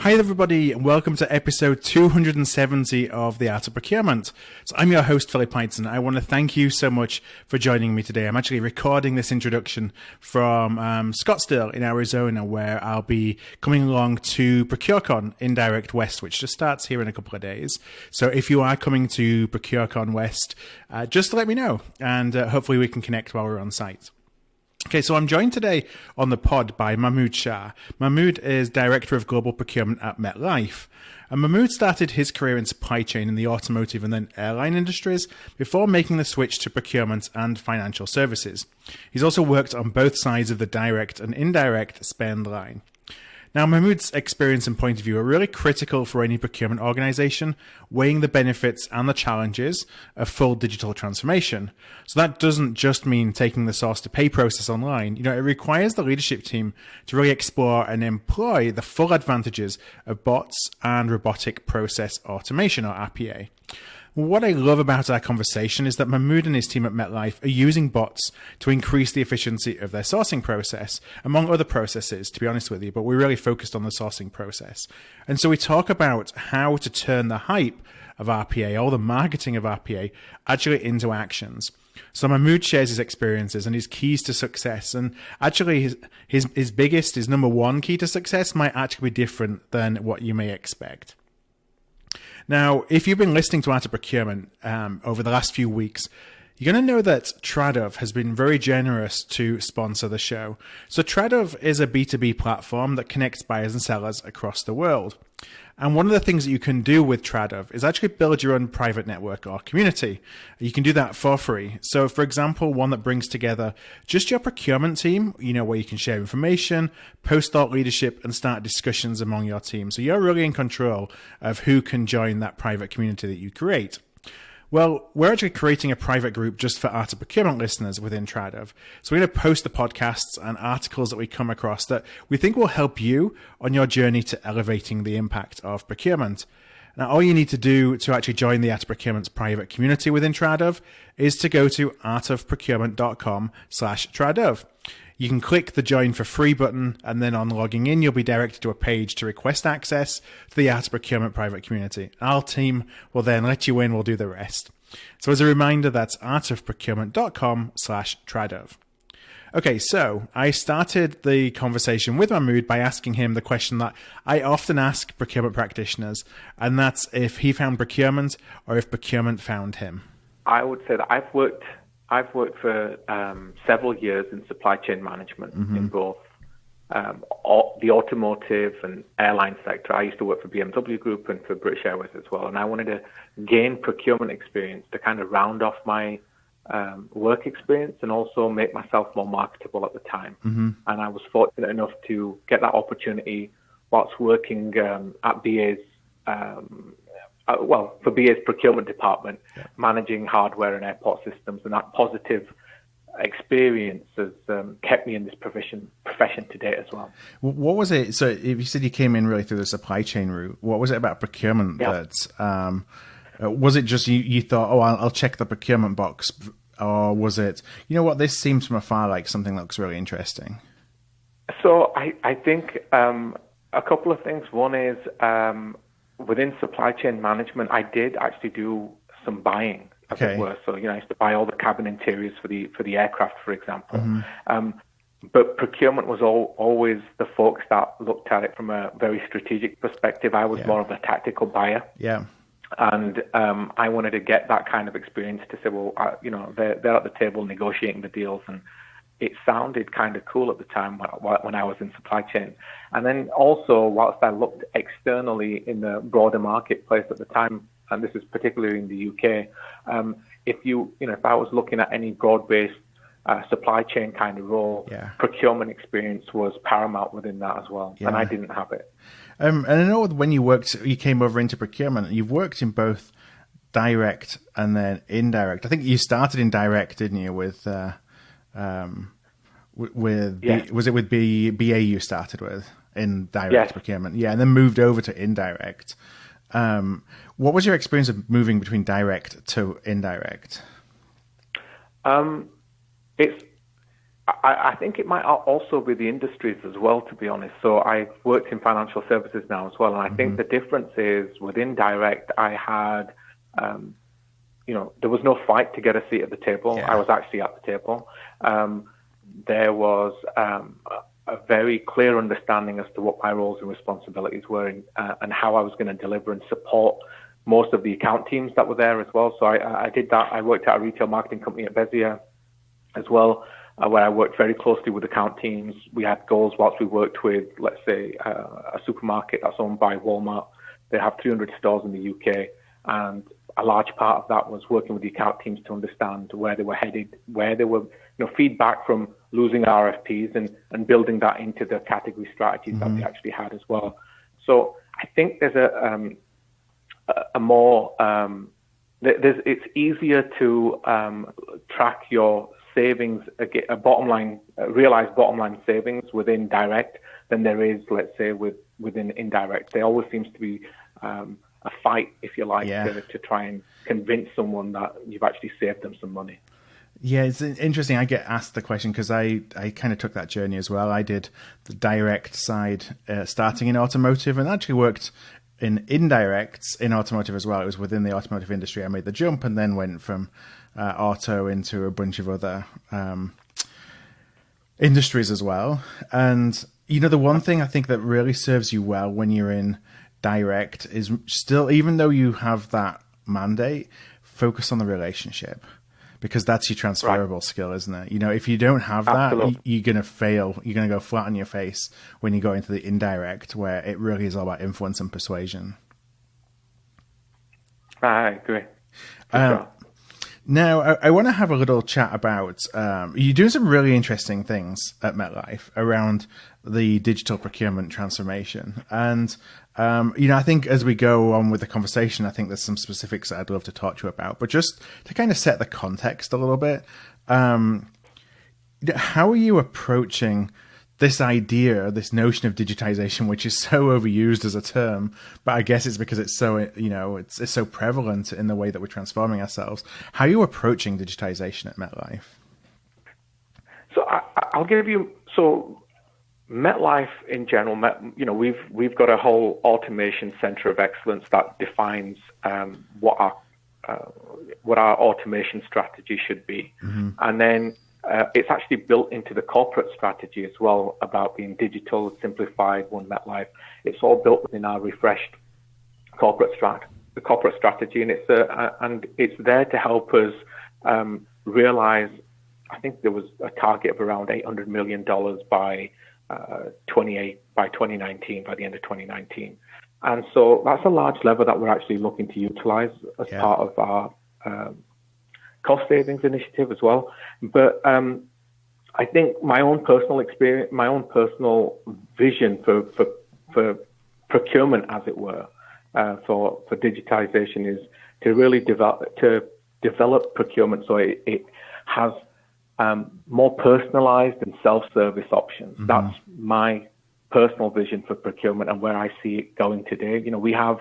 Hi everybody, and welcome to episode 270 of The Art of Procurement. So I'm your host, Philip Ideson. I want to thank you so much for joining me today. I'm actually recording this introduction from Scottsdale in Arizona, where I'll be coming along to ProcureCon Indirect West, which just starts here in a couple of days. So if you are coming to ProcureCon West, just let me know, and hopefully we can connect while we're on site. Okay, so I'm joined today on the pod by Mahmood Shah. Mahmood is Director of Global Procurement at MetLife. And Mahmood started his career in supply chain in the automotive and then airline industries before making the switch to procurement and financial services. He's also worked on both sides of the direct and indirect spend line. Now, Mahmood's experience and point of view are really critical for any procurement organization, weighing the benefits and the challenges of full digital transformation. So that doesn't just mean taking the source to pay process online. It requires the leadership team to really explore and employ the full advantages of bots and robotic process automation, or RPA. What I love about our conversation is that Mahmood and his team at MetLife are using bots to increase the efficiency of their sourcing process, among other processes, to be honest with you, but we're really focused on the sourcing process. And so we talk about how to turn the hype of RPA, all the marketing of RPA, actually into actions. So Mahmood shares his experiences and his keys to success. And actually his number one key to success might actually be different than what you may expect. Now, if you've been listening to Art of Procurement over the last few weeks, you're going to know that Tradov has been very generous to sponsor the show. So Tradov is a B2B platform that connects buyers and sellers across the world. And one of the things that you can do with Tradov is actually build your own private network or community. You can do that for free. So for example, one that brings together just your procurement team, where you can share information, post thought leadership, and start discussions among your team. So you're really in control of who can join that private community that you create. Well, we're actually creating a private group just for Art of Procurement listeners within Tradov. So we're going to post the podcasts and articles that we come across that we think will help you on your journey to elevating the impact of procurement. Now, all you need to do to actually join the Art of Procurement's private community within Tradov is to go to artofprocurement.com/Tradov. You can click the join for free button, and then on logging in, you'll be directed to a page to request access to the Art of Procurement private community. Our team will then let you in, we'll do the rest. So as a reminder, that's artofprocurement.com/Tradov. Okay, so I started the conversation with Mahmood by asking him the question that I often ask procurement practitioners, and that's if he found procurement or if procurement found him. I would say that I've worked for several years in supply chain management in both the automotive and airline sector. I used to work for BMW Group and for British Airways as well. And I wanted to gain procurement experience to kind of round off my work experience and also make myself more marketable at the time. And I was fortunate enough to get that opportunity whilst working at BA's for BA's procurement department, managing hardware and airport systems, and that positive experience has kept me in this profession to date as well. What was it? So if you said you came in really through the supply chain route, what was it about procurement that, was it just you thought, I'll check the procurement box, or was it, this seems from afar like something that looks really interesting? So I think a couple of things. One is, within supply chain management, I did actually do some buying, as it were. So, I used to buy all the cabin interiors for the aircraft, for example. But procurement was always the folks that looked at it from a very strategic perspective. I was more of a tactical buyer. And I wanted to get that kind of experience to say, well, they're at the table negotiating the deals, and it sounded kind of cool at the time when I was in supply chain. And then also, whilst I looked externally in the broader marketplace at the time, and this is particularly in the UK, if I was looking at any broad-based supply chain kind of role, procurement experience was paramount within that as well, and I didn't have it. And I know when you came over into procurement, you've worked in both direct and then indirect. I think you started in direct, didn't you, with was it with BA you started with in direct procurement? And then moved over to indirect. What was your experience of moving between direct to indirect? I think it might also be the industries as well, to be honest. So I worked in financial services now as well, and I think the difference is within Direct, I had, there was no fight to get a seat at the table. Yeah. I was actually at the table. There was a very clear understanding as to what my roles and responsibilities were, and how I was going to deliver and support most of the account teams that were there as well. So I did that. I worked at a retail marketing company at Bezier as well, where I worked very closely with account teams. We had goals whilst we worked with, let's say, a supermarket that's owned by Walmart. They have 300 stores in the UK, and a large part of that was working with the account teams to understand where they were headed, where they were, feedback from losing RFPs and building that into the category strategies that they actually had as well. So I think there's a more, it's easier to track your savings, realize bottom line savings within Direct than there is, let's say, within Indirect. There always seems to be a fight, if you like, to try and convince someone that you've actually saved them some money. Yeah, it's interesting. I get asked the question because I kind of took that journey as well. I did the direct side starting in automotive, and actually worked in indirects in automotive as well. It was within the automotive industry. I made the jump and then went from auto into a bunch of other industries as well. And, the one thing I think that really serves you well when you're in direct is still, even though you have that mandate, focus on the relationship, because that's your transferable skill, isn't it? If you don't have that, you're going to fail. You're going to go flat on your face when you go into the indirect, where it really is all about influence and persuasion. I agree. Sure. Now, I want to have a little chat about, you're doing some really interesting things at MetLife around the digital procurement transformation. And, I think as we go on with the conversation, I think there's some specifics that I'd love to talk to you about. But just to kind of set the context a little bit, how are you approaching this idea, this notion of digitization, which is so overused as a term, but I guess it's because it's so, it's so prevalent in the way that we're transforming ourselves. How are you approaching digitization at MetLife? So I'll give you, MetLife in general, we've got a whole automation center of excellence that defines what our automation strategy should be. And then it's actually built into the corporate strategy as well, about being digital, simplified, one MetLife. It's all built within our refreshed corporate strategy, and it's there to help us realize. I think there was a target of around $800 million by 2019, by the end of 2019, and so that's a large lever that we're actually looking to utilize as part of our cost savings initiative as well. But I think my own personal experience, my own personal vision for procurement, as it were, for digitization is to really develop procurement so it has more personalized and self-service options. That's my personal vision for procurement and where I see it going today. We have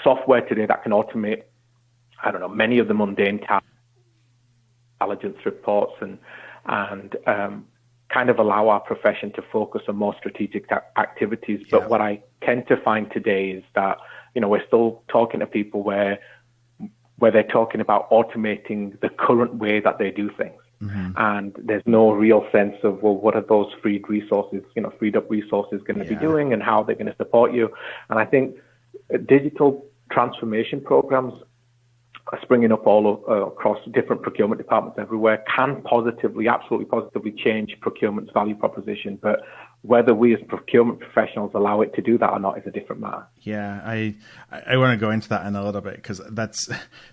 software today that can automate, many of the mundane tasks, intelligence reports, and kind of allow our profession to focus on more strategic activities. But what I tend to find today is that, we're still talking to people where they're talking about automating the current way that they do things. And there's no real sense of, well, what are those freed up resources going to be doing, and how they're going to support you. And I think digital transformation programs are springing up all across different procurement departments everywhere, can absolutely positively change procurement's value proposition. But whether we as procurement professionals allow it to do that or not is a different matter. Yeah, I want to go into that in a little bit, because that's,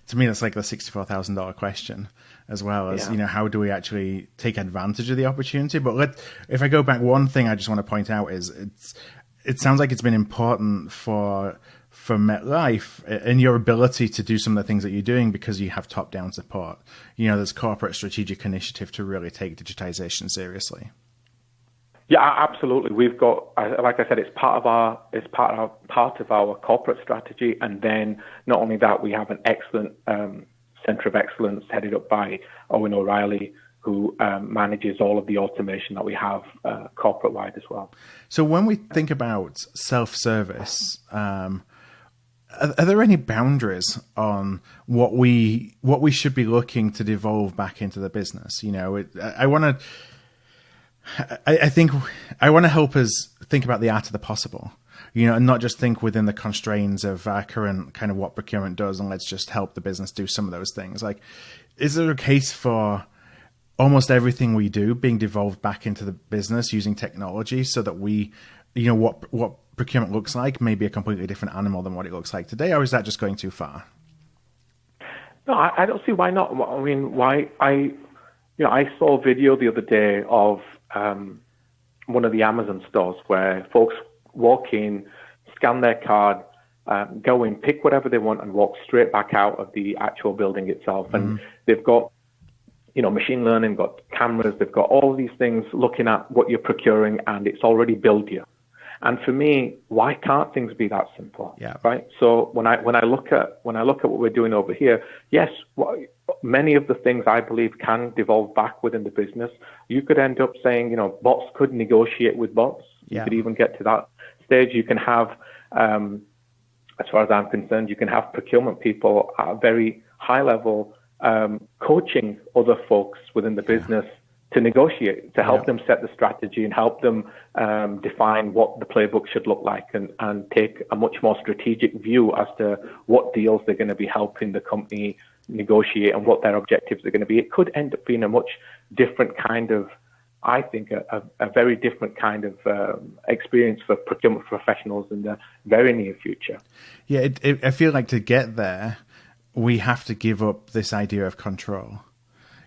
to me, that's like the $64,000 question, as well as, how do we actually take advantage of the opportunity? But if I go back, one thing I just want to point out is it sounds like it's been important for MetLife and your ability to do some of the things that you're doing, because you have top-down support. There's corporate strategic initiative to really take digitization seriously. Yeah, absolutely. We've got, like I said, it's part of our corporate strategy, and then not only that, we have an excellent center of excellence headed up by Owen O'Reilly, who manages all of the automation that we have corporate-wide as well. So when we think about self-service, are there any boundaries on what we should be looking to devolve back into the business? I think I want to help us think about the art of the possible, and not just think within the constraints of our current kind of what procurement does, and let's just help the business do some of those things. Like, is there a case for almost everything we do being devolved back into the business using technology, so that we, what procurement looks like may be a completely different animal than what it looks like today? Or is that just going too far? No, I don't see why not. I mean, I saw a video the other day of one of the Amazon stores where folks walk in, scan their card, go in, pick whatever they want, and walk straight back out of the actual building itself. And they've got, machine learning, got cameras, they've got all of these things looking at what you're procuring, and it's already billed you. And for me, why can't things be that simple? Yeah. Right. So when I look at what we're doing over here, yes, many of the things I believe can devolve back within the business. You could end up saying, bots could negotiate with bots. Yeah. You could even get to that stage. You can have, as far as I'm concerned, you can have procurement people at a very high level coaching other folks within the business to negotiate, to help them set the strategy and help them define what the playbook should look like, and take a much more strategic view as to what deals they're going to be helping the company negotiate and what their objectives are going to be. It could end up being a much different kind of, I think, a very different kind of experience for procurement professionals in the very near future. Yeah, I feel like to get there, we have to give up this idea of control.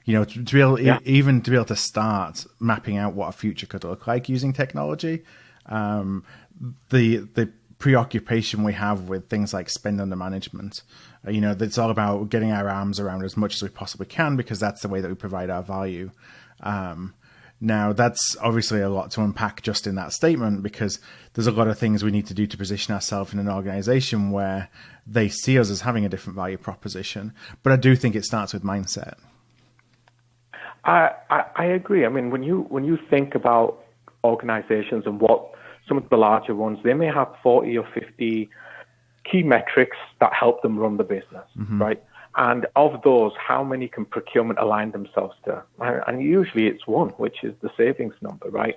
To be able, even to be able to start mapping out what a future could look like using technology. The preoccupation we have with things like spend under management, it's all about getting our arms around as much as we possibly can, because that's the way that we provide our value. Now, that's obviously a lot to unpack just in that statement, because there's a lot of things we need to do to position ourselves in an organization where they see us as having a different value proposition. But I do think it starts with mindset. I agree. I mean, when you think about organizations and what some of the larger ones, they may have 40 or 50 key metrics that help them run the business, right? And of those, how many can procurement align themselves to? And usually it's one, which is the savings number, right?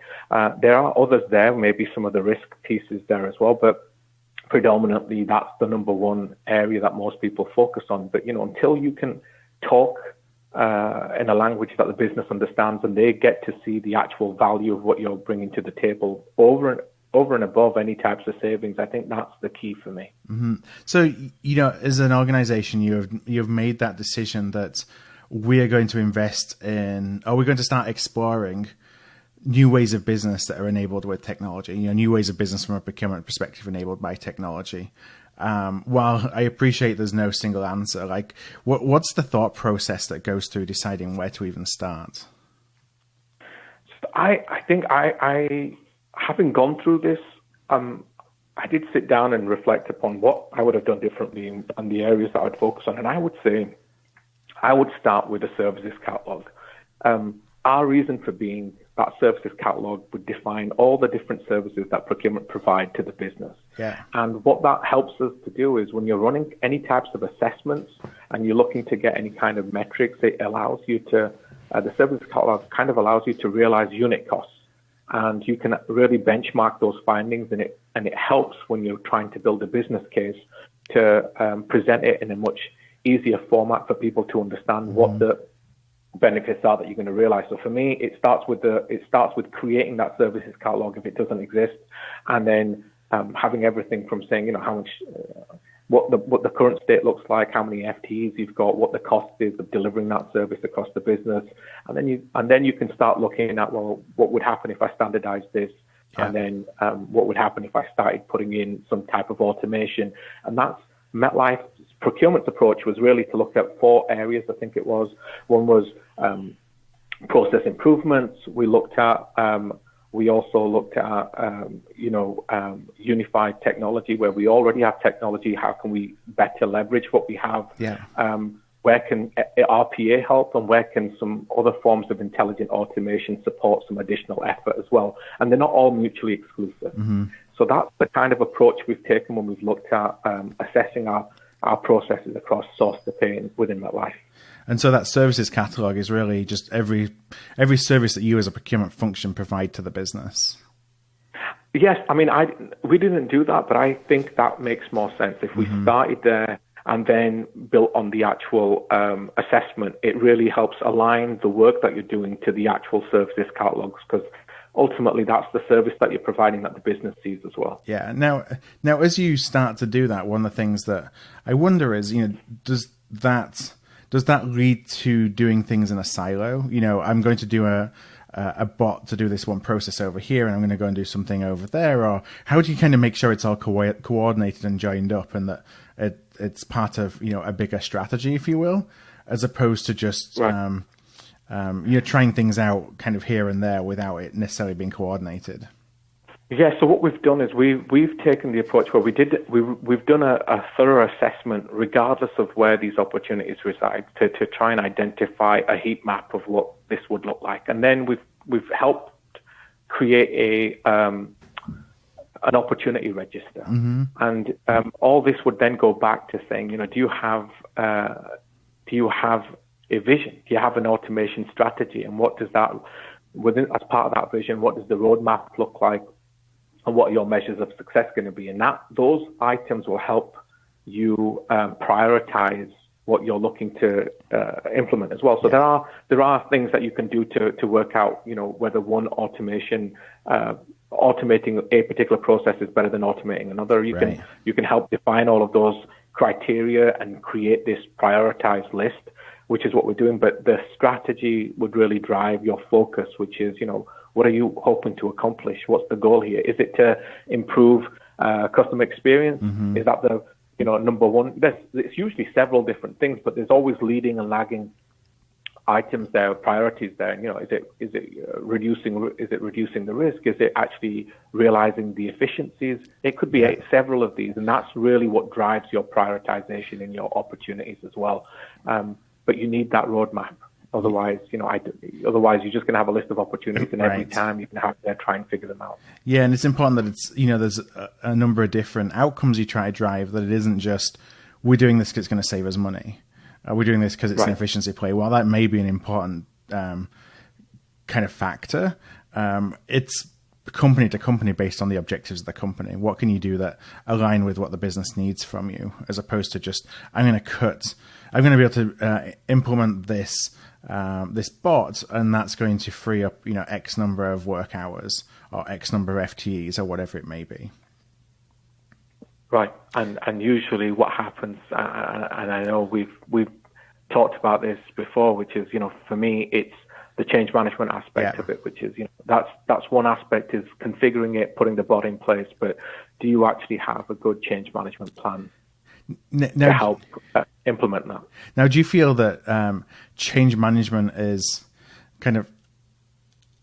There are others there, maybe some of the risk pieces there as well, but predominantly that's the number one area that most people focus on. But, until you can talk in a language that the business understands, and they get to see the actual value of what you're bringing to the table over and above any types of savings, I think that's the key for me. Mm-hmm. So, as an organization, you've made that decision that we're going to invest in, or we're going to start exploring new ways of business that are enabled with technology, new ways of business from a procurement perspective enabled by technology. While I appreciate there's no single answer, like what's the thought process that goes through deciding where to even start? I think I having gone through this, I did sit down and reflect upon what I would have done differently and the areas that I'd focus on. And I would say I would start with a services catalog. Our reason for being that services catalog would define all the different services that procurement provide to the business. Yeah. And what that helps us to do is when you're running any types of assessments and you're looking to get any kind of metrics, it allows you to, the services catalog kind of allows you to realize unit costs. And you can really benchmark those findings, and it helps when you're trying to build a business case to present it in a much easier format for people to understand what the benefits are that you're going to realize. So for me, it starts with creating that services catalog if it doesn't exist, and then having everything from saying, how much, what the current state looks like, how many FTEs you've got, what the cost is of delivering that service across the business, and then you can start looking at, well, what would happen if I standardized this, and then what would happen if I started putting in some type of automation. And that's MetLife's procurement approach was really to look at 4 areas. I think it was. One was process improvements. We looked at. We also looked at, unified technology, where we already have technology. How can we better leverage what we have? Yeah. where can RPA help, and where can some other forms of intelligent automation support some additional effort as well. And they're not all mutually exclusive. Mm-hmm. So that's the kind of approach we've taken when we've looked at assessing our processes across source to pay within MetLife. And so that services catalog is really just every service that you as a procurement function provide to the business. Yes, I mean, we didn't do that, but I think that makes more sense. If we started there and then built on the actual assessment, it really helps align the work that you're doing to the actual services catalogs, because ultimately that's the service that you're providing that the business sees as well. Yeah. Now, as you start to do that, one of the things that I wonder is, does that lead to doing things in a silo? I'm going to do a bot to do this one process over here, and I'm going to go and do something over there? Or how do you kind of make sure it's all coordinated and joined up, and that it's part of a bigger strategy, if you will, as opposed to just right. Trying things out kind of here and there without it necessarily being coordinated? Yeah, so what we've done is we've taken the approach where we've done a thorough assessment regardless of where these opportunities reside to try and identify a heat map of what this would look like, and then we've helped create an opportunity register, and all this would then go back to saying, do you have a vision? Do you have an automation strategy, and what does that as part of that vision? What does the roadmap look like? And what are your measures of success going to be? And those items will help you prioritize what you're looking to implement as well. So there are things that you can do to work out, whether one automating a particular process is better than automating another. You can help define all of those criteria and create this prioritized list, which is what we're doing. But the strategy would really drive your focus, which is, what are you hoping to accomplish? What's the goal here? Is it to improve customer experience? Is that the number one? It's usually several different things, but there's always leading and lagging items there, priorities there. Is it reducing the risk? Is it actually realizing the efficiencies? It could be several of these, and that's really what drives your prioritization in your opportunities as well. But you need that roadmap. Otherwise, otherwise you're just going to have a list of opportunities, and every time you can have to try and figure them out. Yeah, and it's important that it's there's a number of different outcomes you try to drive. That it isn't just we're doing this because it's going to save us money. We're doing this because it's an efficiency play. While that may be an important kind of factor, it's company to company based on the objectives of the company. What can you do that align with what the business needs from you, as opposed to just I'm going to be able to implement this bot, and that's going to free up X number of work hours or X number of FTEs or whatever it may be. Right, and usually what happens, and I know we've talked about this before, which is for me it's the change management aspect of it, which is that's one aspect, is configuring it, putting the bot in place, but do you actually have a good change management plan to help implement that? Now, do you feel that change management is kind of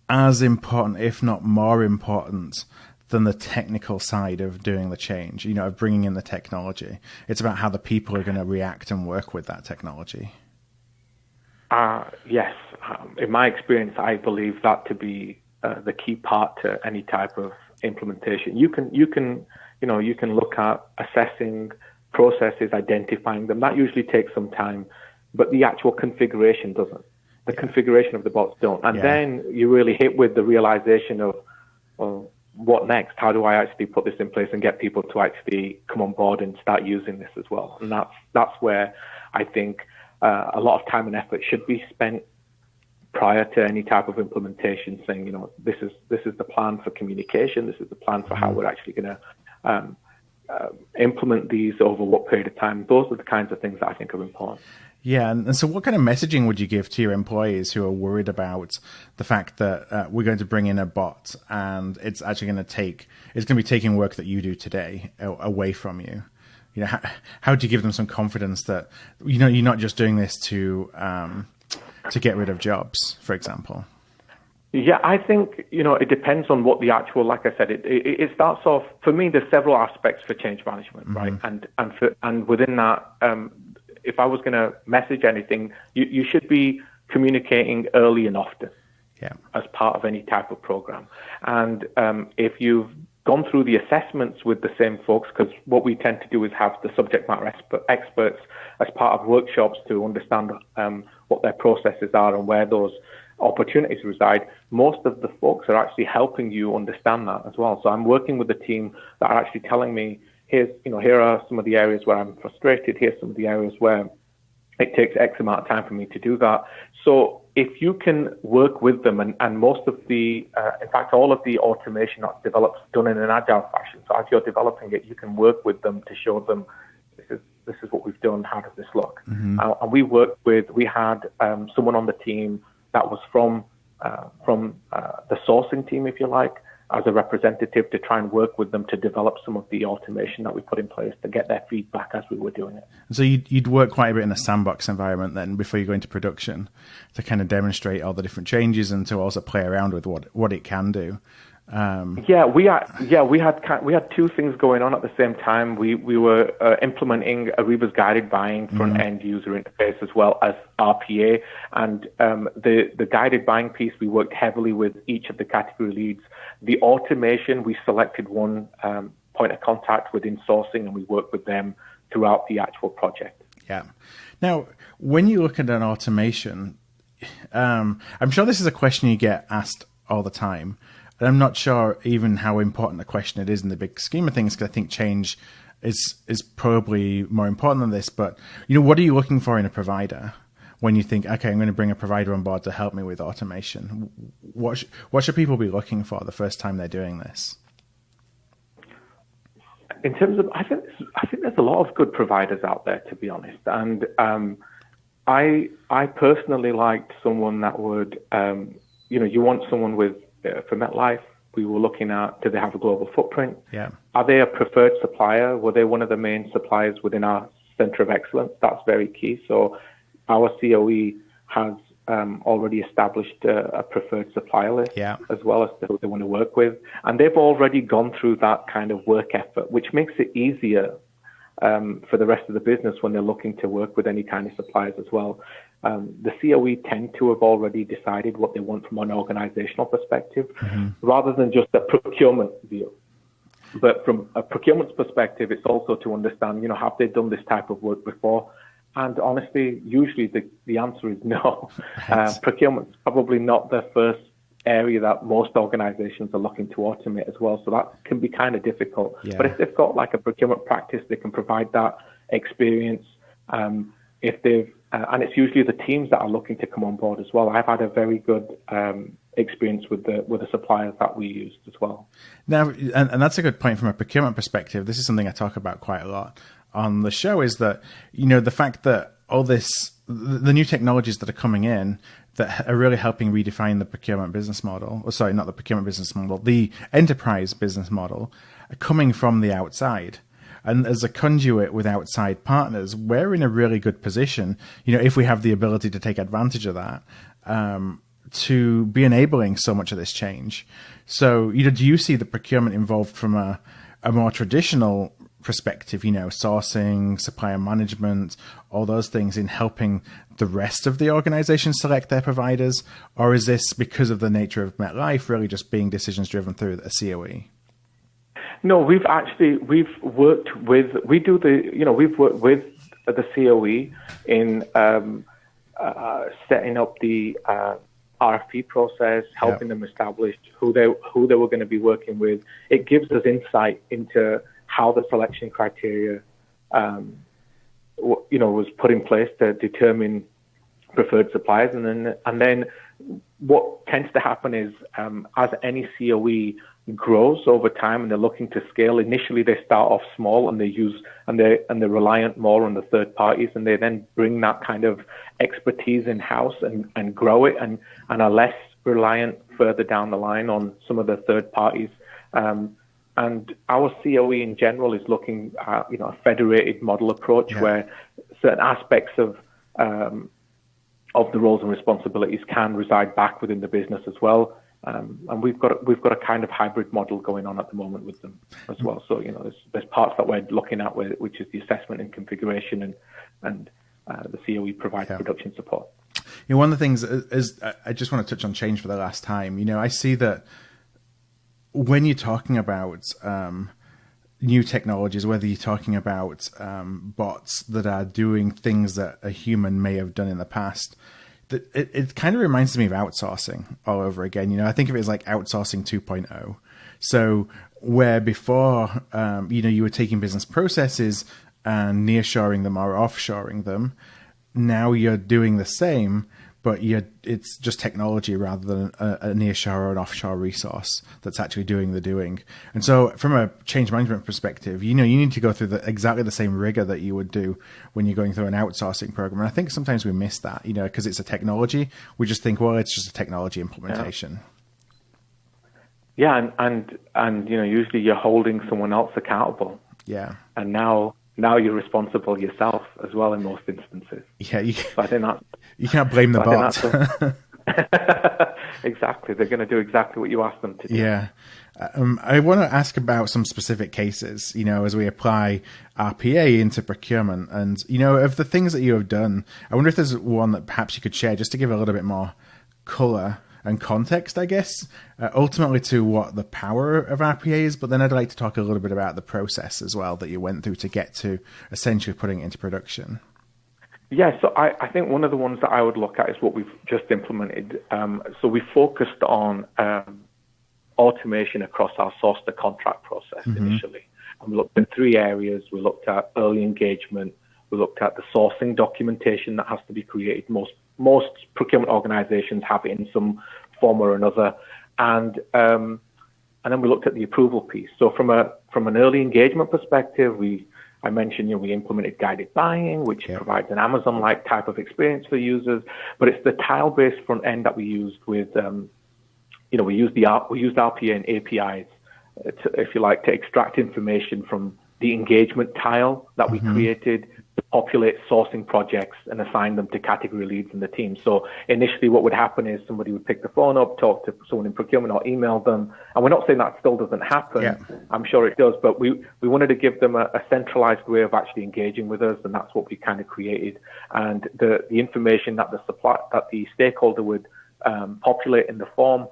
as important, if not more important, than the technical side of doing the change, of bringing in the technology? It's about how the people are going to react and work with that technology. Yes. In my experience, I believe that to be the key part to any type of implementation. You can look at assessing processes, identifying them. That usually takes some time, but the actual configuration doesn't. The configuration of the bots don't. And then you really hit with the realization of, well, what next? How do I actually put this in place and get people to actually come on board and start using this as well? And that's where I think a lot of time and effort should be spent prior to any type of implementation, saying, this is the plan for communication. This is the plan for how we're actually going to implement these over what period of time. Those are the kinds of things that I think are important. Yeah, and so what kind of messaging would you give to your employees who are worried about the fact that we're going to bring in a bot and it's actually going to be taking work that you do today away from you? How do you give them some confidence that you're not just doing this to get rid of jobs, for example? Yeah, I think it depends on what the actual. Like I said, it starts off. For me, there's several aspects for change management, right? And within that, if I was going to message anything, you should be communicating early and often as part of any type of program. And if you've gone through the assessments with the same folks, because what we tend to do is have the subject matter experts as part of workshops to understand what their processes are and where those opportunities reside. Most of the folks are actually helping you understand that as well. So I'm working with the team that are actually telling me, here are some of the areas where I'm frustrated. Here's some of the areas where it takes X amount of time for me to do that. So if you can work with them, and most of the, in fact, all of the automation that's developed is done in an agile fashion. So as you're developing it, you can work with them to show them this is what we've done. How does this look? Mm-hmm. And we had someone on the team that was from the sourcing team, if you like, as a representative to try and work with them to develop some of the automation that we put in place to get their feedback as we were doing it. So you'd work quite a bit in a sandbox environment then before you go into production to kind of demonstrate all the different changes and to also play around with what it can do. We had two things going on at the same time. We were implementing Ariba's guided buying front end user interface as well as RPA, and the guided buying piece we worked heavily with each of the category leads. The automation, we selected one point of contact within sourcing, and we worked with them throughout the actual project. Yeah. Now, when you look at an automation, I'm sure this is a question you get asked all the time. And I'm not sure even how important a question it is in the big scheme of things, because I think change is probably more important than this. But, what are you looking for in a provider when you think, okay, I'm going to bring a provider on board to help me with automation? What should people be looking for the first time they're doing this? In terms of, I think there's a lot of good providers out there, to be honest. And I personally liked someone that would, you want someone with, for MetLife, we were looking at, do they have a global footprint? Yeah. Are they a preferred supplier? Were they one of the main suppliers within our center of excellence? That's very key. So our COE has already established a preferred supplier list, as well as who they want to work with. And they've already gone through that kind of work effort, which makes it easier for the rest of the business when they're looking to work with any kind of suppliers as well. The COE tend to have already decided what they want from an organizational perspective, rather than just a procurement view. But from a procurement's perspective, it's also to understand, have they done this type of work before? And honestly, usually the answer is no. Right. Procurement's probably not the first area that most organizations are looking to automate as well. So that can be kind of difficult. Yeah. But if they've got like a procurement practice, they can provide that experience. If they've and it's usually the teams that are looking to come on board as well. I've had a very good experience with the suppliers that we used as well. Now, and that's a good point from a procurement perspective. This is something I talk about quite a lot on the show, is that, the fact that all this, the new technologies that are coming in that are really helping redefine the procurement business model, or sorry, not the procurement business model, the enterprise business model, are coming from the outside. And as a conduit with outside partners, we're in a really good position, if we have the ability to take advantage of that, to be enabling so much of this change. So, do you see the procurement involved from a more traditional perspective, sourcing, supplier management, all those things in helping the rest of the organization select their providers? Or is this, because of the nature of MetLife, really just being decisions driven through a COE? No, we've worked with the COE in setting up the RFP process, helping them establish who they were going to be working with. It gives us insight into how the selection criteria, was put in place to determine preferred suppliers, and then what tends to happen is, as any COE grows over time and they're looking to scale, initially they start off small and they're reliant more on the third parties, and they then bring that kind of expertise in house and grow it and are less reliant further down the line on some of the third parties. And our COE in general is looking at a federated model approach, where certain aspects of the roles and responsibilities can reside back within the business as well. And we've got a kind of hybrid model going on at the moment with them as well. So there's parts that we're looking at which is the assessment and configuration and the COE provides production support. One of the things is I just want to touch on change for the last time. I see that when you're talking about new technologies, whether you're talking about bots that are doing things that a human may have done in the past, that it kind of reminds me of outsourcing all over again. I think of it as like outsourcing 2.0. So where before, you were taking business processes and nearshoring them or offshoring them, now you're doing the same, but it's just technology rather than a nearshore or an offshore resource that's actually doing the doing. And so from a change management perspective, you need to go through exactly the same rigor that you would do when you're going through an outsourcing program. And I think sometimes we miss that, because it's a technology. We just think, well, it's just a technology implementation. Yeah, and usually you're holding someone else accountable. Yeah. And now you're responsible yourself as well in most instances. Yeah, so I think you can't blame the bot. Exactly. They're going to do exactly what you ask them to do. Yeah. I want to ask about some specific cases, as we apply RPA into procurement. And, of the things that you have done, I wonder if there's one that perhaps you could share just to give a little bit more color and context, I guess, ultimately to what the power of RPA is. But then I'd like to talk a little bit about the process as well that you went through to get to essentially putting it into production. Yeah, so I think one of the ones that I would look at is what we've just implemented. So we focused on automation across our source to contract process initially. And we looked at 3 areas. We looked at early engagement. We looked at the sourcing documentation that has to be created. Most procurement organizations have it in some form or another. And then we looked at the approval piece. So from an early engagement perspective, I mentioned, we implemented guided buying, which provides an Amazon-like type of experience for users, but it's the tile-based front end that we used with, we used RPA and APIs, if you like, to extract information from the engagement tile that we created to populate sourcing projects and assign them to category leads in the team. So initially what would happen is somebody would pick the phone up, talk to someone in procurement or email them. And we're not saying that still doesn't happen. Yeah. I'm sure it does, but we wanted to give them a centralized way of actually engaging with us. And that's what we kind of created. And the information that the stakeholder would populate in the form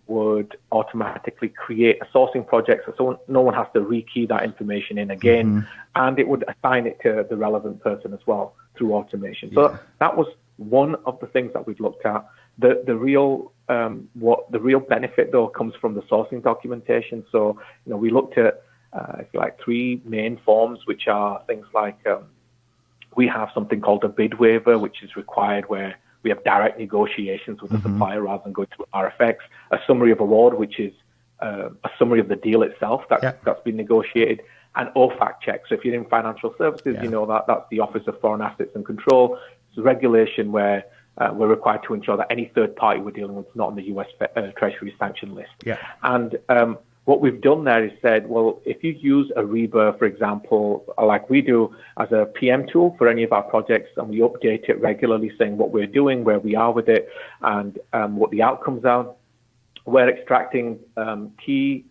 would automatically create a sourcing project, so no one has to rekey that information in again, and it would assign it to the relevant person as well through automation. So that was one of the things that we've looked at. The real benefit though comes from the sourcing documentation. So we looked at if you like 3 main forms, which are things like we have something called a bid waiver, which is required where we have direct negotiations with the supplier rather than going through RFX, a summary of award, which is a summary of the deal itself that's been negotiated, and OFAC checks. So if you're in financial services, you know that's the Office of Foreign Assets and Control. It's a regulation where we're required to ensure that any third party we're dealing with is not on the US Treasury sanction list. Yeah. And what we've done there is said, well, if you use Ariba, for example, like we do as a PM tool for any of our projects, and we update it regularly saying what we're doing, where we are with it, and what the outcomes are, we're extracting key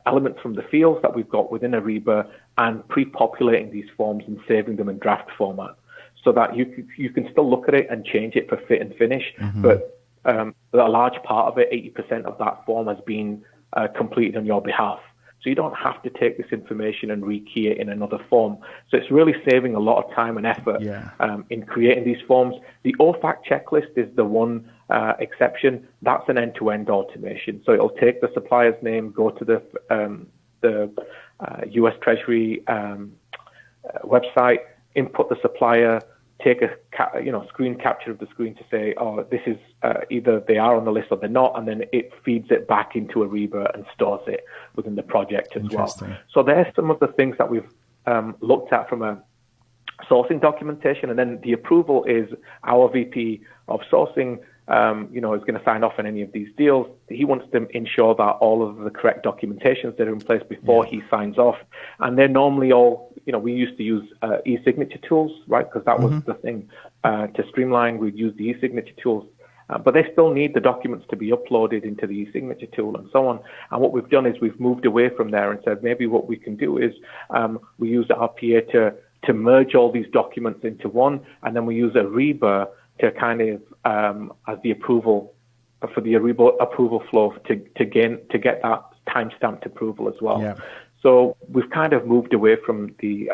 elements from the fields that we've got within Ariba and pre-populating these forms and saving them in draft format so that you can still look at it and change it for fit and finish. But a large part of it, 80% of that form has been completed on your behalf. So you don't have to take this information and rekey it in another form. So it's really saving a lot of time and effort in creating these forms. The OFAC checklist is the one exception. That's an end-to-end automation. So it'll take the supplier's name, go to the US Treasury website, input the supplier, take a screen capture of the screen to say, oh, this is either they are on the list or they're not, and then it feeds it back into Ariba and stores it within the project as well. So there's some of the things that we've looked at from a sourcing documentation, and then the approval is our VP of sourcing is going to sign off on any of these deals. He wants to ensure that all of the correct documentations that are in place before he signs off. And they're normally all, we used to use e-signature tools, right? Because that was the thing. To streamline, we'd use the e-signature tools. But they still need the documents to be uploaded into the e-signature tool and so on. And what we've done is we've moved away from there and said maybe what we can do is we use the RPA to to merge all these documents into one, and then we use Ariba to kind of as the approval for the Ariba approval flow to get that timestamped approval as well. Yeah. So we've kind of moved away from the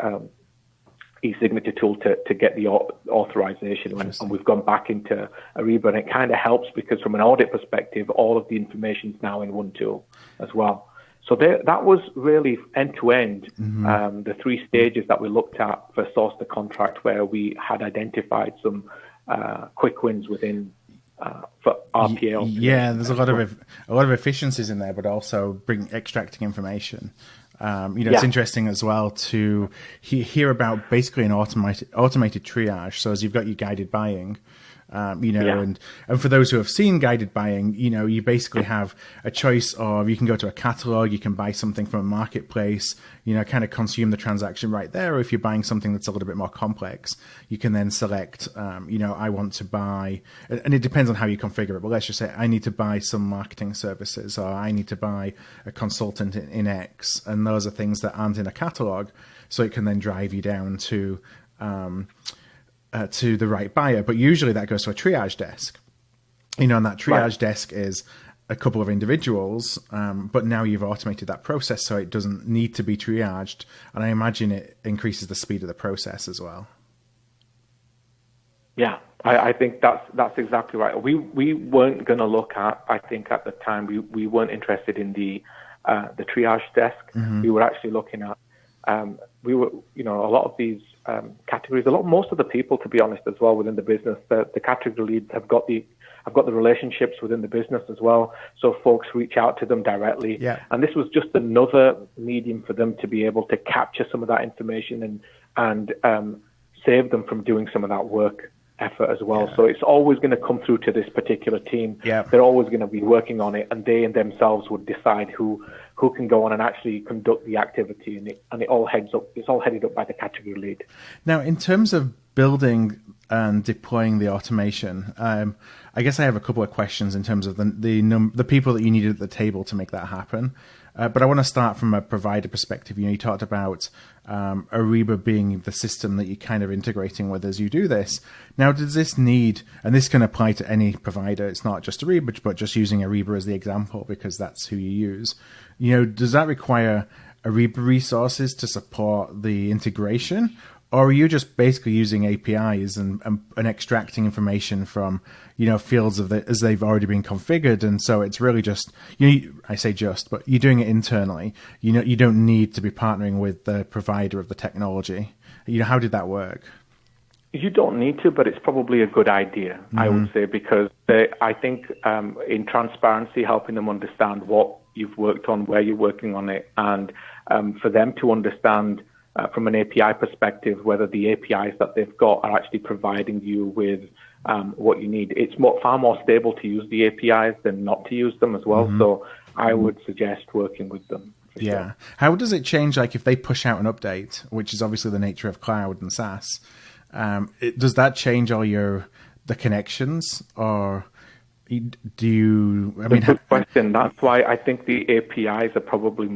e-signature tool to get the authorization, and we've gone back into Ariba, and it kind of helps because from an audit perspective, all of the information is now in one tool as well. So that was really end-to-end, the 3 stages that we looked at for source to contract, where we had identified some quick wins within for RPA. Yeah, there's a lot of efficiencies in there, but also extracting information. It's interesting as well to hear about basically an automated triage. So as you've got your guided buying, and for those who have seen guided buying, you basically have a choice of, you can go to a catalog, you can buy something from a marketplace, kind of consume the transaction right there. Or if you're buying something that's a little bit more complex, you can then select, I want to buy, and it depends on how you configure it, but let's just say I need to buy some marketing services, or I need to buy a consultant in X. And those are things that aren't in a catalog. So it can then drive you down to the right buyer, but usually that goes to a triage desk, and that triage desk is a couple of individuals, but now you've automated that process, so it doesn't need to be triaged, and I imagine it increases the speed of the process as well. Yeah, I think that's exactly right. We weren't going to look at, I think at the time, we weren't interested in the triage desk. We were actually looking at, a lot of these categories, most of the people, to be honest, as well, within the business, the category leads have got the relationships within the business as well. So folks reach out to them directly. Yeah. And this was just another medium for them to be able to capture some of that information and save them from doing some of that work effort as well. Yeah. So it's always going to come through to this particular team. Yeah. They're always going to be working on it, and they and themselves would decide who can go on and actually conduct the activity, and it all heads up. It's all headed up by the category lead. Now, in terms of building and deploying the automation, I guess I have a couple of questions in terms of the people that you needed at the table to make that happen. But I want to start from a provider perspective. You talked about Ariba being the system that you're kind of integrating with as you do this. Now, does this need, and this can apply to any provider, it's not just Ariba, but just using Ariba as the example because that's who you use. Does that require Ariba resources to support the integration? Or are you just basically using APIs and extracting information from, fields as they've already been configured? And so it's really just, I say just, but you're doing it internally. You don't need to be partnering with the provider of the technology. How did that work? You don't need to, but it's probably a good idea, I would say, because I think in transparency, helping them understand what you've worked on, where you're working on it, and for them to understand from an API perspective, whether the APIs that they've got are actually providing you with what you need. It's far more stable to use the APIs than not to use them as well. So I would suggest working with them. Yeah. Sure. How does it change, like if they push out an update, which is obviously the nature of cloud and SaaS, does that change all the connections, or do you... Good question. That's why I think the APIs are probably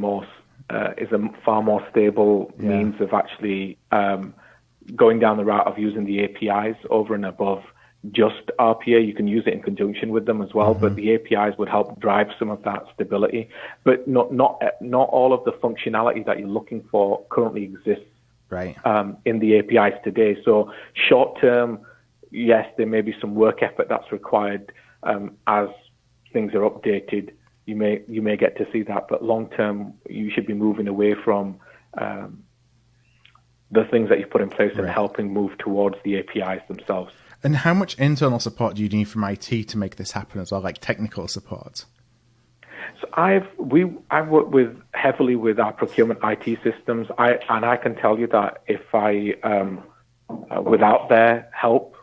is a far more stable means of actually going down the route of using the APIs over and above just RPA. You can use it in conjunction with them as well, but the APIs would help drive some of that stability. But not all of the functionality that you're looking for currently exists in the APIs today. So short term, yes, there may be some work effort that's required as things are updated. You may get to see that, but long term, you should be moving away from the things that you put in place and helping move towards the APIs themselves. And how much internal support do you need from IT to make this happen as well, like technical support? So I've worked heavily with our procurement IT systems, and I can tell you that if without their help,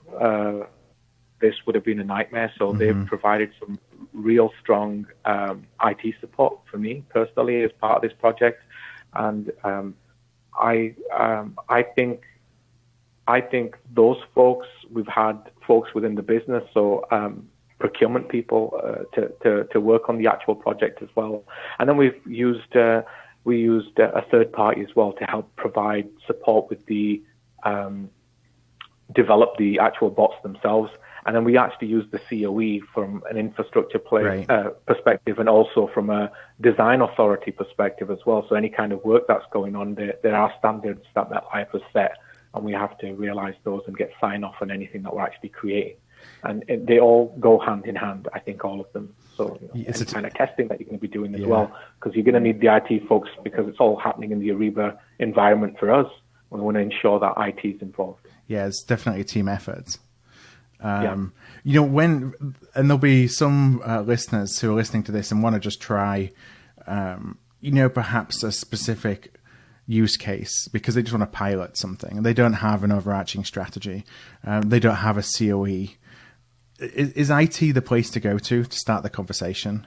this would have been a nightmare. So they've provided some real strong IT support for me personally as part of this project, and I think those folks, we've had folks within the business, so procurement people to work on the actual project as well, and then we used a third party as well to help provide support with the develop the actual bots themselves. And then we actually use the COE from an infrastructure perspective, and also from a design authority perspective as well. So any kind of work that's going on, there are standards that MetLife has set, and we have to realize those and get sign off on anything that we're actually creating. And they all go hand in hand, I think, all of them. So it's any kind of testing that you're going to be doing as well, because you're going to need the IT folks, because it's all happening in the Ariba environment for us. We want to ensure that IT is involved. Yeah, it's definitely a team effort. And there'll be some listeners who are listening to this and want to just try, perhaps a specific use case because they just want to pilot something and they don't have an overarching strategy. They don't have a COE. Is IT the place to go to start the conversation?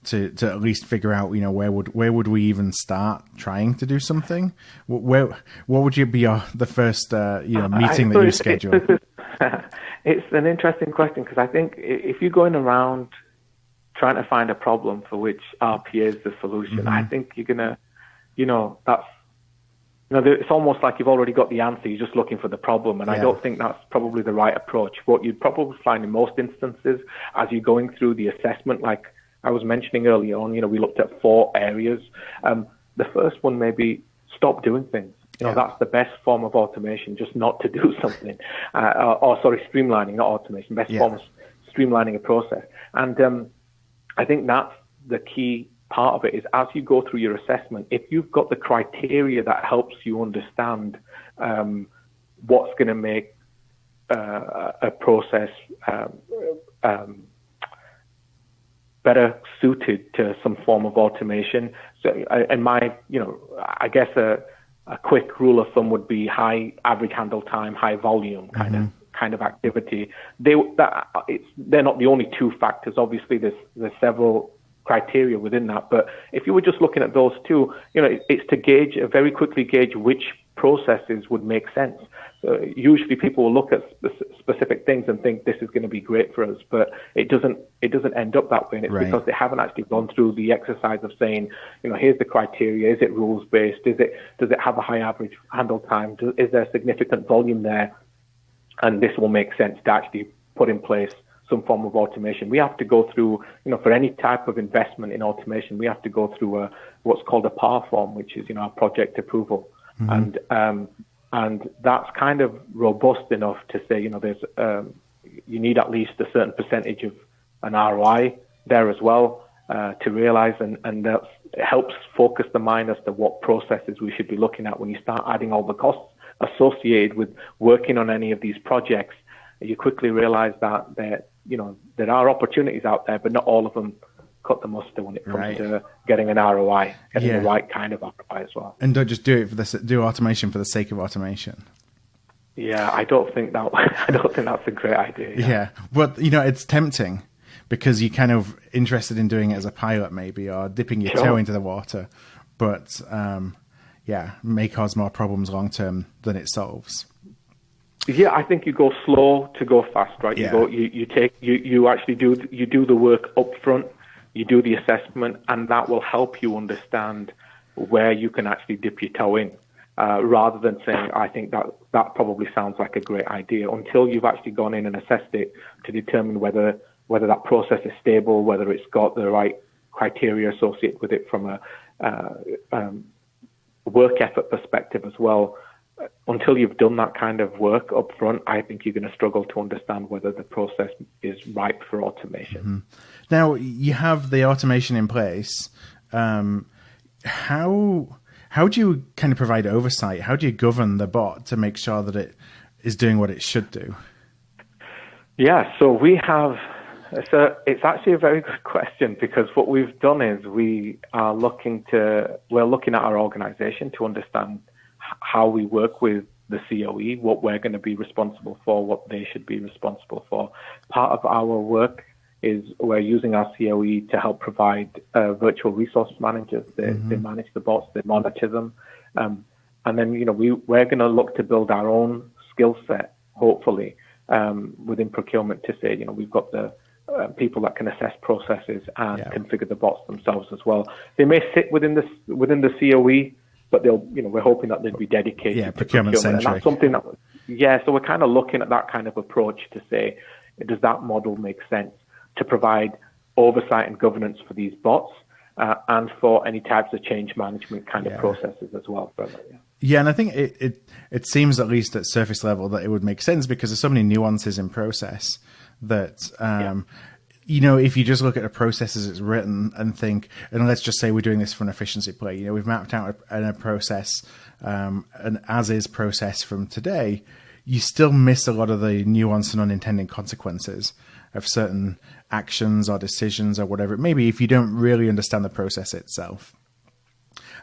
To at least figure out, where would we even start trying to do something? What would you be the first meeting that you schedule? It's an interesting question, because I think if you're going around trying to find a problem for which RPA is the solution, I think you're gonna, it's almost like you've already got the answer. You're just looking for the problem, and I don't think that's probably the right approach. What you'd probably find in most instances, as you're going through the assessment, like I was mentioning earlier on, we looked at 4 areas. The first one may be stop doing things. That's the best form of automation, just not to do something. Streamlining, not automation. Best form of streamlining a process. And I think that's the key part of it, is as you go through your assessment, if you've got the criteria that helps you understand what's going to make a process better suited to some form of automation. So I guess a quick rule of thumb would be high average handle time, high volume kind of activity. They're not the only 2 factors. Obviously, there's several criteria within that. But if you were just looking at those 2, it's to very quickly gauge which processes would make sense. Usually people will look at specific things and think this is going to be great for us, but it doesn't end up that way. And it's because they haven't actually gone through the exercise of saying, here's the criteria. Is it rules based? Does it have a high average handle time? Is there significant volume there? And this will make sense to actually put in place some form of automation. We have to go through, for any type of investment in automation, we have to go through what's called a PAR form, which is, a project approval. And that's kind of robust enough to say, there's you need at least a certain percentage of an ROI there as well to realize, and that helps focus the mind as to what processes we should be looking at when you start adding all the costs associated with working on any of these projects. You quickly realize that there are opportunities out there, but not all of them cut the mustard when it comes to getting an ROI, getting the right kind of ROI as well. And don't just do automation for the sake of automation. Yeah, I don't think that's a great idea. Yeah, but it's tempting because you're kind of interested in doing it as a pilot, maybe, or dipping your toe into the water. But may cause more problems long term than it solves. Yeah, I think you go slow to go fast, right? Yeah. You actually do the work up front. You do the assessment, and that will help you understand where you can actually dip your toe in, rather than saying, I think that probably sounds like a great idea, until you've actually gone in and assessed it to determine whether that process is stable, whether it's got the right criteria associated with it from a work effort perspective as well. Until you've done that kind of work up front, I think you're going to struggle to understand whether the process is ripe for automation. Mm-hmm. Now, you have the automation in place. How do you kind of provide oversight? How do you govern the bot to make sure that it is doing what it should do? Yeah, so we have... it's actually a very good question, because what we've done is we're looking at our organization to understand how we work with the COE, what we're going to be responsible for, what they should be responsible for. Part of our work is we're using our COE to help provide virtual resource managers. They manage the bots, they monitor them. And then, we're going to look to build our own skill set, hopefully, within procurement to say, we've got the people that can assess processes and configure the bots themselves as well. They may sit within the COE but we're hoping that they'll be dedicated to procurement centric. And that's something that, so we're kind of looking at that kind of approach to say, does that model make sense to provide oversight and governance for these bots and for any types of change management kind of processes as well? Yeah, and I think it seems, at least at surface level, that it would make sense because there's so many nuances in process that, if you just look at the process as it's written and think, and let's just say we're doing this for an efficiency play, we've mapped out a process, an as-is process from today, you still miss a lot of the nuance and unintended consequences of certain actions or decisions or whatever it may be if you don't really understand the process itself.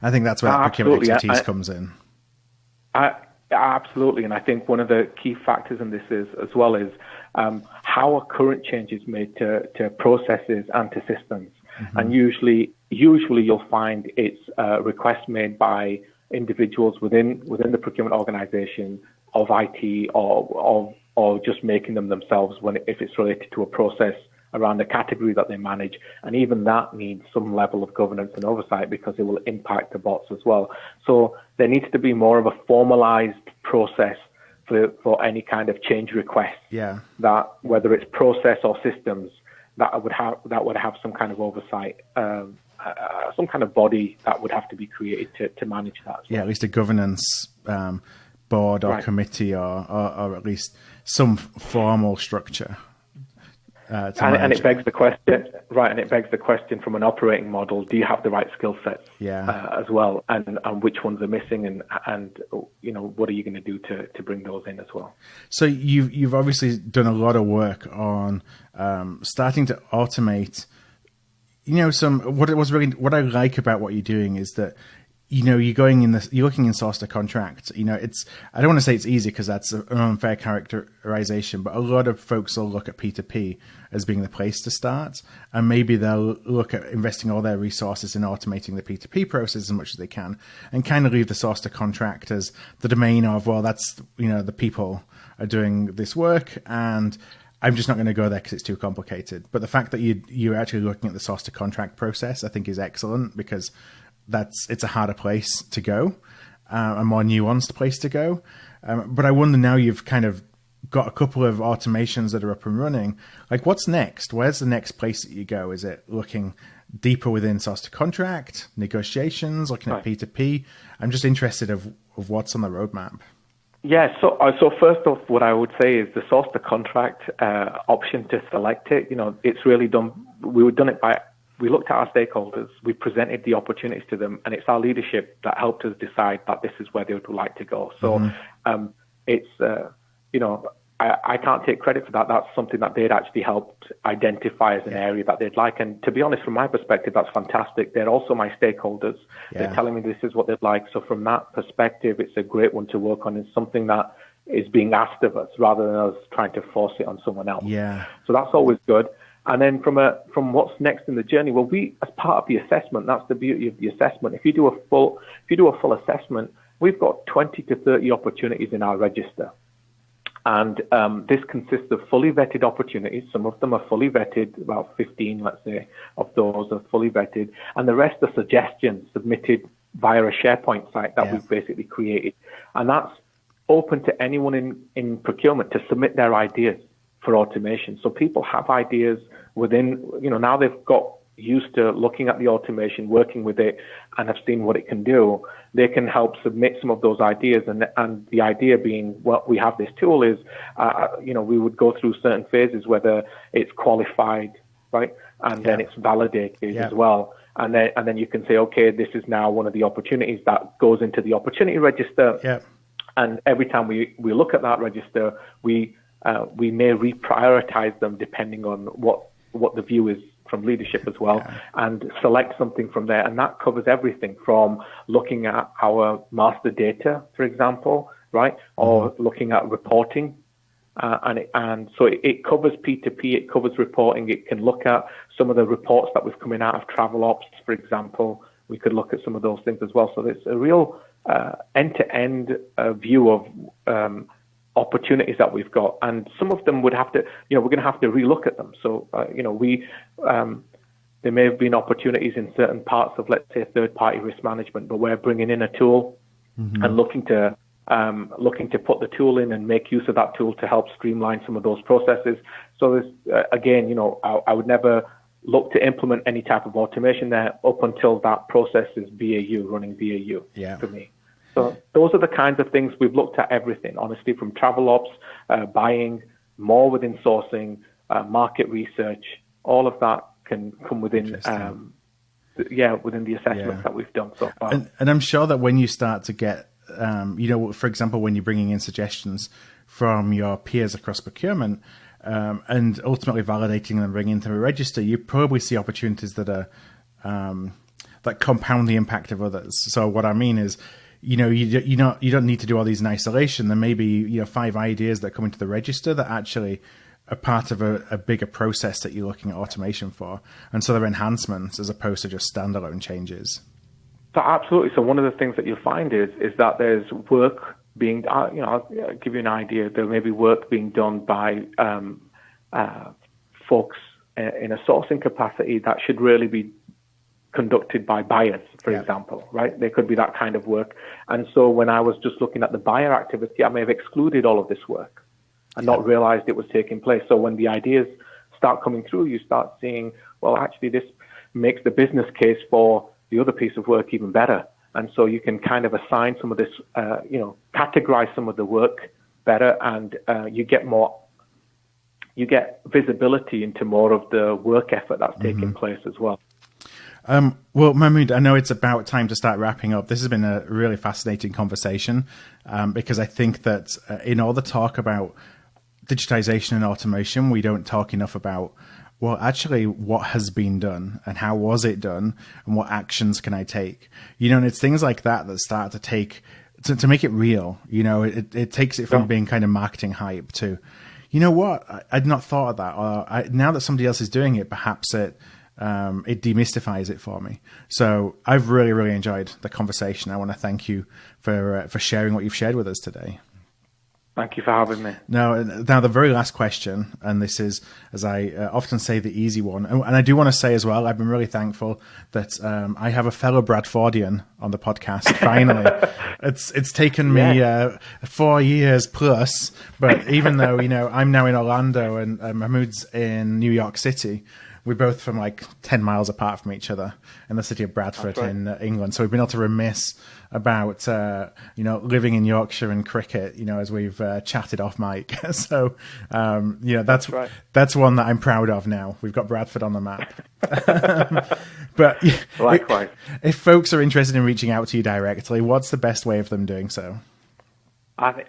I think that's where procurement expertise comes in. Absolutely, and I think one of the key factors in this is how are current changes made to processes and to systems. Mm-hmm. And usually you'll find it's requests made by individuals within the procurement organization of IT or just making them themselves if it's related to a process around the category that they manage. And even that needs some level of governance and oversight because it will impact the bots as well. So there needs to be more of a formalized process for any kind of change request. Yeah. That whether it's process or systems that would have some kind of oversight, some kind of body that would have to be created to manage that. Yeah, at least a governance board or committee or at least some formal structure. And it begs the question, and it begs the question from an operating model: do you have the right skill sets as well, and which ones are missing, and what are you going to do to bring those in as well? So you've obviously done a lot of work on starting to automate. What I like about what you're doing is that you're looking in source to contract. I don't want to say it's easy because that's an unfair characterization, but a lot of folks will look at P2P as being the place to start. And maybe they'll look at investing all their resources in automating the P2P process as much as they can and kind of leave the source to contract as the domain of, well, that's, the people are doing this work and I'm just not going to go there because it's too complicated. But the fact that you're actually looking at the source to contract process, I think is excellent because it's a harder place to go, a more nuanced place to go. But I wonder now you've kind of got a couple of automations that are up and running. Like, what's next? Where's the next place that you go? Is it looking deeper within source to contract, negotiations, looking at P2P? I'm just interested of what's on the roadmap. Yeah, so first off, what I would say is the source to contract option to select it. It's really done. We've done it by. We looked at our stakeholders, we presented the opportunities to them, and it's our leadership that helped us decide that this is where they would like to go. So I can't take credit for that. That's something that they'd actually helped identify as an area that they'd like. And to be honest, from my perspective, that's fantastic. They're also my stakeholders. Yeah. They're telling me this is what they'd like. So from that perspective, it's a great one to work on. It's something that is being asked of us rather than us trying to force it on someone else. Yeah. So that's always good. And then from what's next in the journey, well, we, as part of the assessment, that's the beauty of the assessment. If you do a full assessment, we've got 20 to 30 opportunities in our register. And this consists of fully vetted opportunities. Some of them are fully vetted, about 15, let's say, of those are fully vetted. And the rest are suggestions submitted via a SharePoint site that we've basically created. And that's open to anyone in procurement to submit their ideas for automation. So people have ideas within, now they've got used to looking at the automation, working with it, and have seen what it can do. They can help submit some of those ideas. And the idea being, well, we have this tool is, we would go through certain phases, whether it's qualified, right? And then it's validated as well. And then you can say, okay, this is now one of the opportunities that goes into the opportunity register. Yeah. And every time we look at that register, we may reprioritize them depending on what the view is from leadership as well, and select something from there. And that covers everything from looking at our master data, for example, right? Or looking at reporting. And so it covers P2P, it covers reporting. It can look at some of the reports that was coming out of travel ops, for example. We could look at some of those things as well. So there's a real end-to-end view of opportunities that we've got, and some of them would have to, we're going to have to relook at them. So, there may have been opportunities in certain parts of, let's say, third-party risk management, but we're bringing in a tool and looking to put the tool in and make use of that tool to help streamline some of those processes. So there's, again, I would never look to implement any type of automation there up until that process is BAU, running BAU for me. So those are the kinds of things we've looked at everything, honestly, from travel ops, buying, more within sourcing, market research, all of that can come within within the assessments that we've done so far. And I'm sure that when you start to get, for example, when you're bringing in suggestions from your peers across procurement and ultimately validating them, bringing them to a register, you probably see opportunities that are that compound the impact of others. So what I mean is, you don't need to do all these in isolation. There may be 5 ideas that come into the register that actually are part of a bigger process that you're looking at automation for, and so they're enhancements as opposed to just standalone changes. So absolutely. So one of the things that you'll find is that there's work being, I'll give you an idea. There may be work being done by folks in a sourcing capacity that should really be conducted by buyers, for example, right? There could be that kind of work. And so when I was just looking at the buyer activity, I may have excluded all of this work and not realized it was taking place. So when the ideas start coming through, you start seeing, well, actually, this makes the business case for the other piece of work even better. And so you can kind of assign some of this, categorize some of the work better, and you get visibility into more of the work effort that's taking place as well. Well, Mahmood, I know it's about time to start wrapping up. This has been a really fascinating conversation because I think that in all the talk about digitization and automation, we don't talk enough about, well, actually, what has been done and how was it done and what actions can I take? And it's things like that start to take, to make it real. It takes it from being kind of marketing hype to, I'd not thought of that. Or now that somebody else is doing it, perhaps it demystifies it for me. So I've really, really enjoyed the conversation. I want to thank you for sharing what you've shared with us today. Thank you for having me. Now the very last question, and this is, as I often say, the easy one. And I do want to say as well, I've been really thankful that I have a fellow Bradfordian on the podcast. Finally, it's taken me 4 years plus, but even though I'm now in Orlando and Mahmood's in New York City, we're both from like 10 miles apart from each other in the city of Bradford in England. So we've been able to reminisce about, living in Yorkshire and cricket, as we've chatted off mic. So, that's one that I'm proud of now. We've got Bradford on the map. But likewise, if folks are interested in reaching out to you directly, what's the best way of them doing so? I think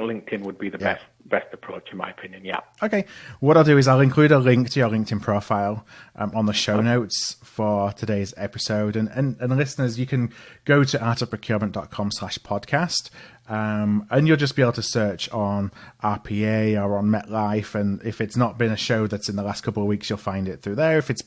LinkedIn would be the best approach, in my opinion. Yeah. Okay. What I'll do is I'll include a link to your LinkedIn profile on the show notes for today's episode. And listeners, you can go to artofprocurement.com/podcast. And you'll just be able to search on RPA or on MetLife. And if it's not been a show that's in the last couple of weeks, you'll find it through there. If it's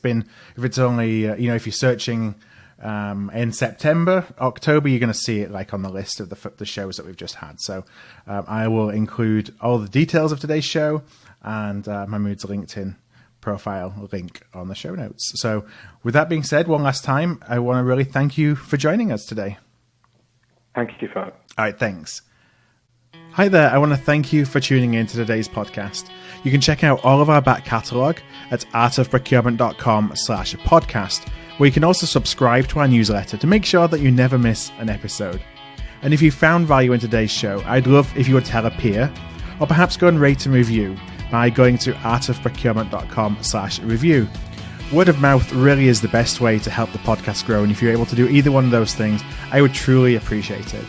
only, if you're searching in September, October, you're going to see it like on the list of the shows that we've just had. So I will include all the details of today's show and Mahmood's LinkedIn profile link on the show notes. So with that being said, one last time, I want to really thank you for joining us today. Thank you, Philip. All right, thanks. Hi there, I want to thank you for tuning in to today's podcast. You can check out all of our back catalogue at artofprocurement.com/podcast, where you can also subscribe to our newsletter to make sure that you never miss an episode. And if you found value in today's show, I'd love if you would tell a peer, or perhaps go and rate and review by going to artofprocurement.com/review. Word of mouth really is the best way to help the podcast grow, and if you're able to do either one of those things, I would truly appreciate it.